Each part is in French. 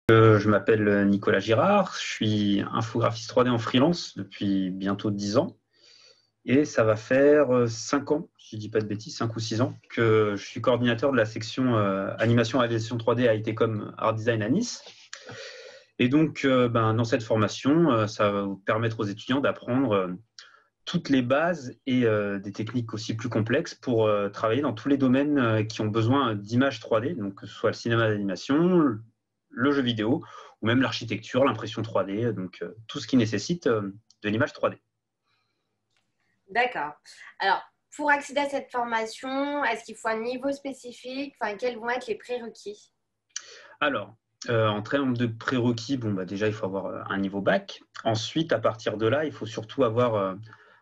Je m'appelle Nicolas Girard, je suis infographiste 3D en freelance depuis bientôt 10 ans et ça va faire 5 ans, si je ne dis pas de bêtises, 5 ou 6 ans que je suis coordinateur de la section animation et réalisation 3D à ITCOM Art Design à Nice. Et donc, dans cette formation, ça va vous permettre aux étudiants d'apprendre toutes les bases et des techniques aussi plus complexes pour travailler dans tous les domaines qui ont besoin d'images 3D, donc que ce soit le cinéma d'animation, le jeu vidéo, ou même l'architecture, l'impression 3D, donc tout ce qui nécessite de l'image 3D. D'accord. Alors, pour accéder à cette formation, est-ce qu'il faut un niveau spécifique? Enfin, quels vont être les prérequis? Alors, en termes de prérequis, déjà, il faut avoir un niveau bac. Ensuite, à partir de là, il faut surtout avoir,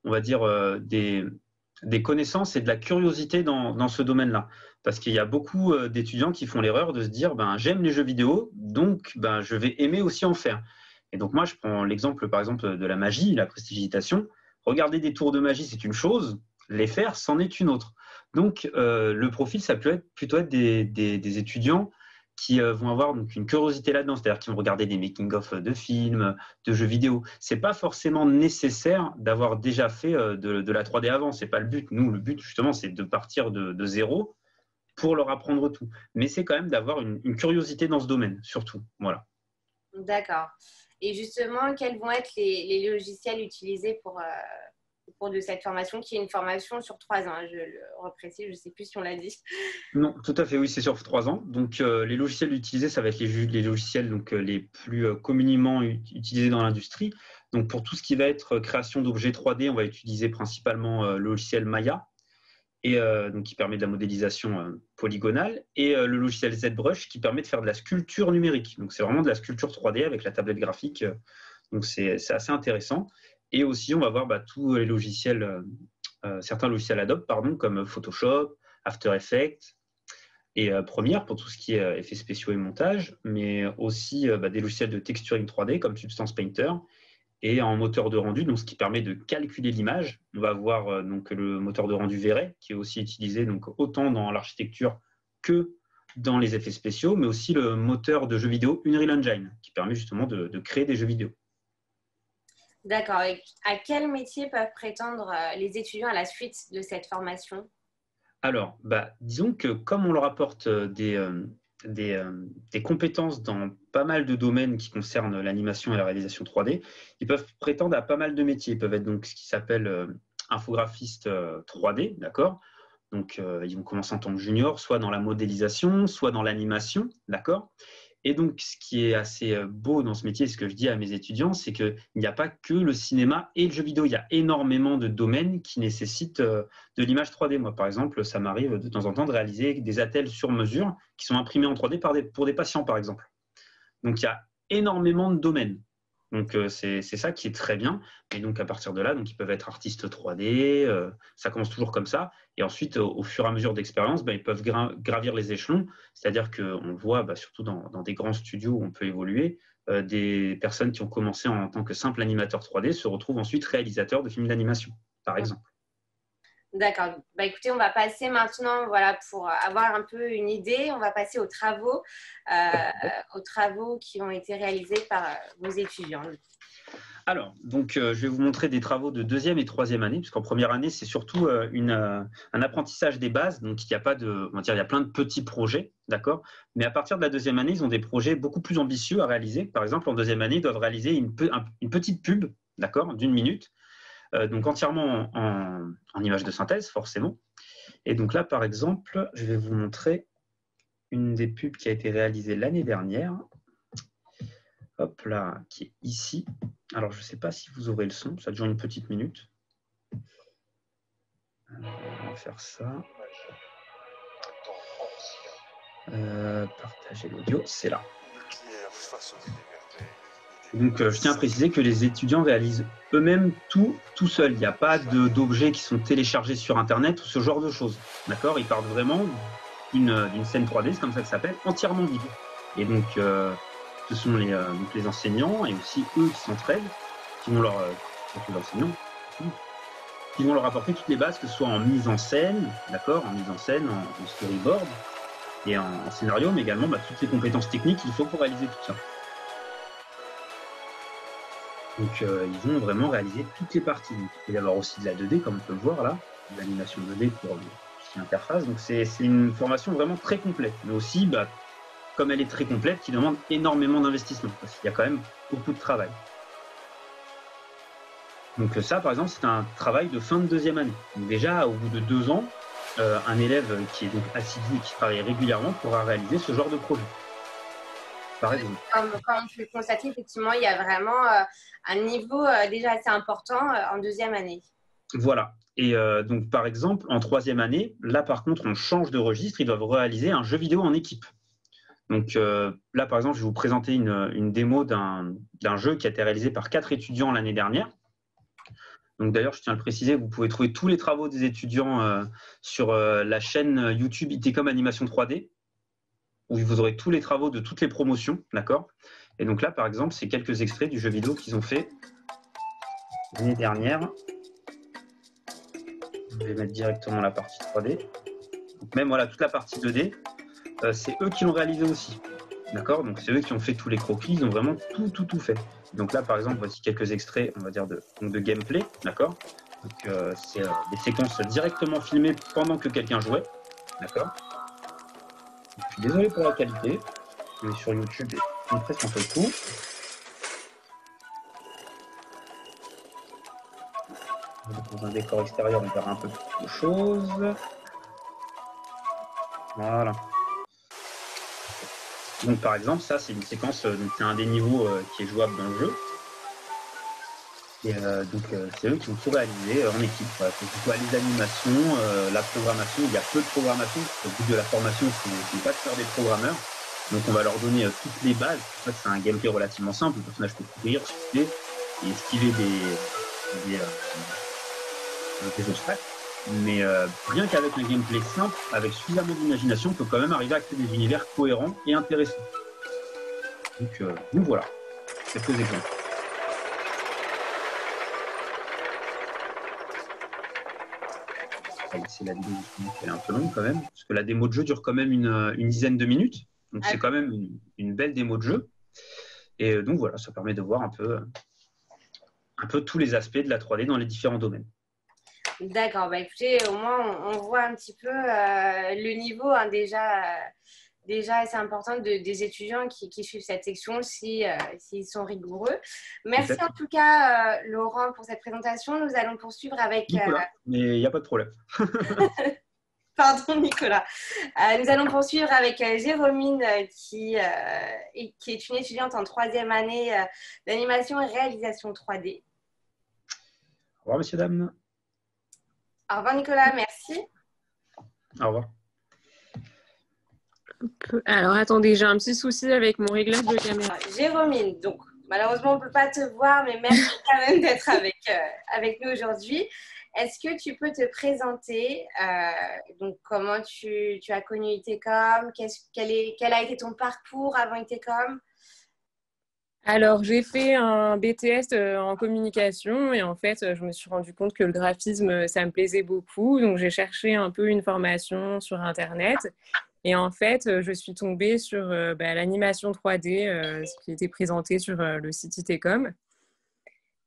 on va dire, des connaissances et de la curiosité dans ce domaine-là. Parce qu'il y a beaucoup d'étudiants qui font l'erreur de se dire j'aime les jeux vidéo, donc je vais aimer aussi en faire. Et donc moi, je prends l'exemple, par exemple, de la magie, la prestidigitation. Regarder des tours de magie, c'est une chose, les faire, c'en est une autre. Donc, le profil, ça peut plutôt être des étudiants qui vont avoir donc une curiosité là-dedans, c'est-à-dire qui vont regarder des making-of de films, de jeux vidéo. C'est pas forcément nécessaire d'avoir déjà fait de la 3D avant, c'est pas le but. Nous, le but justement, c'est de partir de zéro pour leur apprendre tout. Mais c'est quand même d'avoir une curiosité dans ce domaine, surtout. Voilà. D'accord. Et justement, quels vont être les logiciels utilisés pour de cette formation, qui est une formation sur 3 ans, hein, je le reprécise, je ne sais plus si on l'a dit. Non, tout à fait, oui, c'est sur 3 ans. Donc, les logiciels utilisés, ça va être les logiciels donc, les plus communément utilisés dans l'industrie. Donc, pour tout ce qui va être création d'objets 3D, on va utiliser principalement le logiciel Maya, et donc qui permet de la modélisation polygonale, et le logiciel ZBrush qui permet de faire de la sculpture numérique. Donc, c'est vraiment de la sculpture 3D avec la tablette graphique. Donc, c'est assez intéressant. Et aussi, on va voir tous les logiciels, certains logiciels Adobe, comme Photoshop, After Effects et Premiere pour tout ce qui est effets spéciaux et montage, mais aussi des logiciels de texturing 3D comme Substance Painter et en moteur de rendu, donc ce qui permet de calculer l'image. On va voir donc le moteur de rendu V-Ray qui est aussi utilisé donc autant dans l'architecture que dans les effets spéciaux, mais aussi le moteur de jeux vidéo Unreal Engine qui permet justement de créer des jeux vidéo. D'accord. Et à quel métier peuvent prétendre les étudiants à la suite de cette formation? Alors, disons que comme on leur apporte des compétences dans pas mal de domaines qui concernent l'animation et la réalisation 3D, ils peuvent prétendre à pas mal de métiers. Ils peuvent être donc ce qui s'appelle infographiste 3D, d'accord? Donc, ils vont commencer en tant que junior, soit dans la modélisation, soit dans l'animation, d'accord? Et donc, ce qui est assez beau dans ce métier, ce que je dis à mes étudiants, c'est qu'il n'y a pas que le cinéma et le jeu vidéo. Il y a énormément de domaines qui nécessitent de l'image 3D. Moi, par exemple, ça m'arrive de temps en temps de réaliser des attelles sur mesure qui sont imprimés en 3D pour des patients, par exemple. Donc, il y a énormément de domaines. Donc, c'est ça qui est très bien. Et donc, à partir de là, donc, ils peuvent être artistes 3D. Ça commence toujours comme ça. Et ensuite, au fur et à mesure d'expérience, ils peuvent gravir les échelons. C'est-à-dire qu'on le voit surtout dans des grands studios où on peut évoluer, des personnes qui ont commencé en tant que simple animateur 3D se retrouvent ensuite réalisateurs de films d'animation, par exemple. D'accord. Écoutez, on va passer maintenant, voilà, pour avoir un peu une idée, on va passer aux travaux qui ont été réalisés par vos étudiants. Alors, donc, je vais vous montrer des travaux de 2e et 3e année, puisqu'en première année, c'est surtout un apprentissage des bases. Donc, il n'y a pas de, on va dire, il y a plein de petits projets, d'accord. Mais à partir de la 2e année, ils ont des projets beaucoup plus ambitieux à réaliser. Par exemple, en 2e année, ils doivent réaliser une petite pub, d'accord, d'1 minute, donc entièrement en image de synthèse, forcément. Et donc là, par exemple, je vais vous montrer une des pubs qui a été réalisée l'année dernière. Hop là, qui est ici. Alors, je ne sais pas si vous aurez le son, ça dure une petite minute. Alors, on va faire ça. Partager l'audio, c'est là. Donc, je tiens à préciser que les étudiants réalisent eux-mêmes tout seuls. Il n'y a pas d'objets qui sont téléchargés sur Internet ou ce genre de choses. D'accord? Ils partent vraiment d'une scène 3D, c'est comme ça que ça s'appelle, entièrement vide. Et donc, ce sont les enseignants et aussi eux qui s'entraident, qui vont apporter toutes les bases, que ce soit en mise en scène, d'accord, en mise en scène, en storyboard, et en scénario, mais également toutes les compétences techniques qu'il faut pour réaliser tout ça. Donc, ils vont vraiment réaliser toutes les parties. Donc, il peut y avoir aussi de la 2D, comme on peut le voir là, de l'animation 2D pour l'interface. Donc, c'est une formation vraiment très complète, mais aussi, comme elle est très complète, qui demande énormément d'investissement, parce qu'il y a quand même beaucoup de travail. Donc ça, par exemple, c'est un travail de fin de deuxième année. Donc déjà, au bout de 2 ans, un élève qui est donc assidu et qui travaille régulièrement pourra réaliser ce genre de projet. Par exemple. Comme on peut le constater, effectivement, il y a vraiment un niveau déjà assez important en deuxième année. Voilà. Et donc, par exemple, en troisième année, là, par contre, on change de registre. Ils doivent réaliser un jeu vidéo en équipe. Donc là, par exemple, je vais vous présenter une démo d'un jeu qui a été réalisé par 4 étudiants l'année dernière. Donc d'ailleurs, je tiens à le préciser, vous pouvez trouver tous les travaux des étudiants sur la chaîne YouTube ITCOM Animation 3D, où vous aurez tous les travaux de toutes les promotions, d'accord? Et donc là, par exemple, c'est quelques extraits du jeu vidéo qu'ils ont fait l'année dernière. Je vais mettre directement la partie 3D. Donc même voilà, toute la partie 2D, c'est eux qui l'ont réalisé aussi, d'accord? Donc c'est eux qui ont fait tous les croquis, ils ont vraiment tout fait. Donc là, par exemple, voici quelques extraits, on va dire, de gameplay, d'accord? Donc c'est des séquences directement filmées pendant que quelqu'un jouait, d'accord? Je suis désolé pour la qualité, on est sur YouTube et on est presque un peu tout. Dans un décor extérieur, on verra un peu plus de choses. Voilà. Donc par exemple, ça c'est une séquence, c'est un des niveaux qui est jouable dans le jeu. Et donc c'est eux qui ont tout réalisé en équipe. Voilà. Que ce soit les animations, la programmation, il y a peu de programmation. Le but de la formation, c'est pas de faire des programmeurs. Donc on va leur donner toutes les bases. En fait, c'est un gameplay relativement simple. Le personnage peut courir, sauter et esquiver des obstacles. Mais rien qu'avec un gameplay simple, avec suffisamment d'imagination, on peut quand même arriver à créer des univers cohérents et intéressants. Donc voilà, quelques exemples. C'est la vidéo qui est un peu longue quand même, parce que la démo de jeu dure quand même une dizaine de minutes. Donc c'est quand même une belle démo de jeu. Et donc voilà, ça permet de voir un peu tous les aspects de la 3D dans les différents domaines. D'accord, écoutez, au moins on voit un petit peu le niveau déjà assez important des étudiants qui suivent cette section s'ils sont rigoureux. Merci en tout cas, Laurent, pour cette présentation. Nous allons poursuivre avec… Nicolas, mais il n'y a pas de problème. Pardon, Nicolas. Nous allons poursuivre avec Jérôme, qui est une étudiante en troisième année d'animation et réalisation 3D. Au revoir, messieurs, dames. Au revoir, Nicolas. Merci. Au revoir. Alors, attendez, j'ai un petit souci avec mon réglage de caméra. Jérôme, donc, malheureusement, on ne peut pas te voir, mais merci quand même d'être avec nous aujourd'hui. Est-ce que tu peux te présenter donc comment tu as connu ITCOM, quel a été ton parcours avant ITCOM? Alors, j'ai fait un BTS en communication et en fait, je me suis rendu compte que le graphisme, ça me plaisait beaucoup. Donc, j'ai cherché un peu une formation sur Internet. Et en fait, je suis tombée sur l'animation 3D, ce qui était présenté sur le site ITCOM.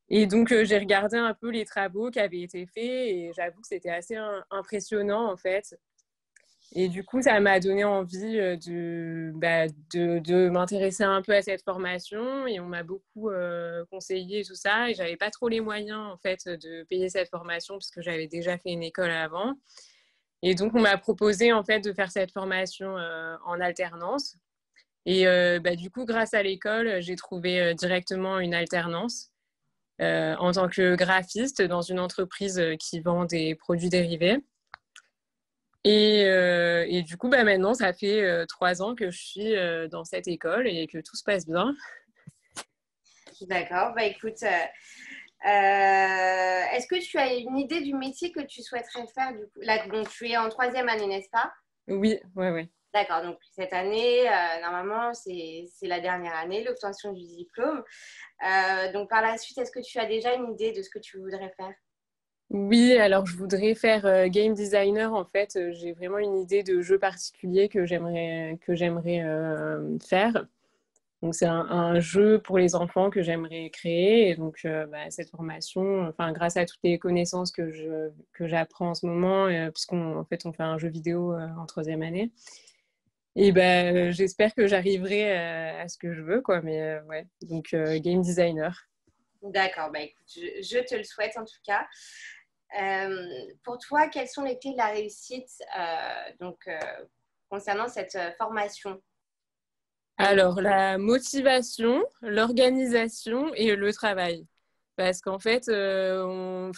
Et donc, j'ai regardé un peu les travaux qui avaient été faits et j'avoue que c'était assez impressionnant en fait. Et du coup, ça m'a donné envie de m'intéresser un peu à cette formation et on m'a beaucoup conseillé et tout ça. Et j'avais pas trop les moyens en fait de payer cette formation parce que j'avais déjà fait une école avant. Et donc, on m'a proposé en fait de faire cette formation en alternance. Et du coup, grâce à l'école, j'ai trouvé directement une alternance en tant que graphiste dans une entreprise qui vend des produits dérivés. Et du coup, maintenant, ça fait 3 ans que je suis dans cette école et que tout se passe bien. D'accord, écoute, est-ce que tu as une idée du métier que tu souhaiterais faire du coup? Là, donc, tu es en troisième année, n'est-ce pas? Oui, oui. D'accord, donc cette année, normalement, c'est la dernière année, l'obtention du diplôme. Donc par la suite, est-ce que tu as déjà une idée de ce que tu voudrais faire? Oui, alors je voudrais faire game designer. En fait, j'ai vraiment une idée de jeu particulier que j'aimerais faire. Donc c'est un jeu pour les enfants que j'aimerais créer. Et donc cette formation, enfin grâce à toutes les connaissances que j'apprends en ce moment, puisqu'on en fait on fait un jeu vidéo en troisième année. Et j'espère que j'arriverai à ce que je veux, quoi. Mais ouais, donc game designer. D'accord, bah, écoute, je te le souhaite en tout cas. Pour toi, quelles sont les clés de la réussite concernant cette formation? Alors, la motivation, l'organisation et le travail. Parce qu'en fait, on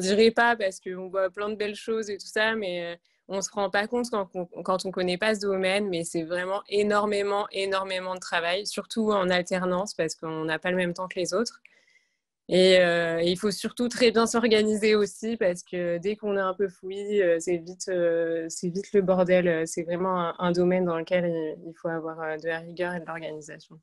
dirait pas parce qu'on voit plein de belles choses et tout ça, mais on se rend pas compte quand on connaît pas ce domaine. Mais c'est vraiment énormément, énormément de travail, surtout en alternance parce qu'on n'a pas le même temps que les autres. Et il faut surtout très bien s'organiser aussi parce que dès qu'on est un peu fouillis, c'est vite le bordel. C'est vraiment un domaine dans lequel il faut avoir de la rigueur et de l'organisation.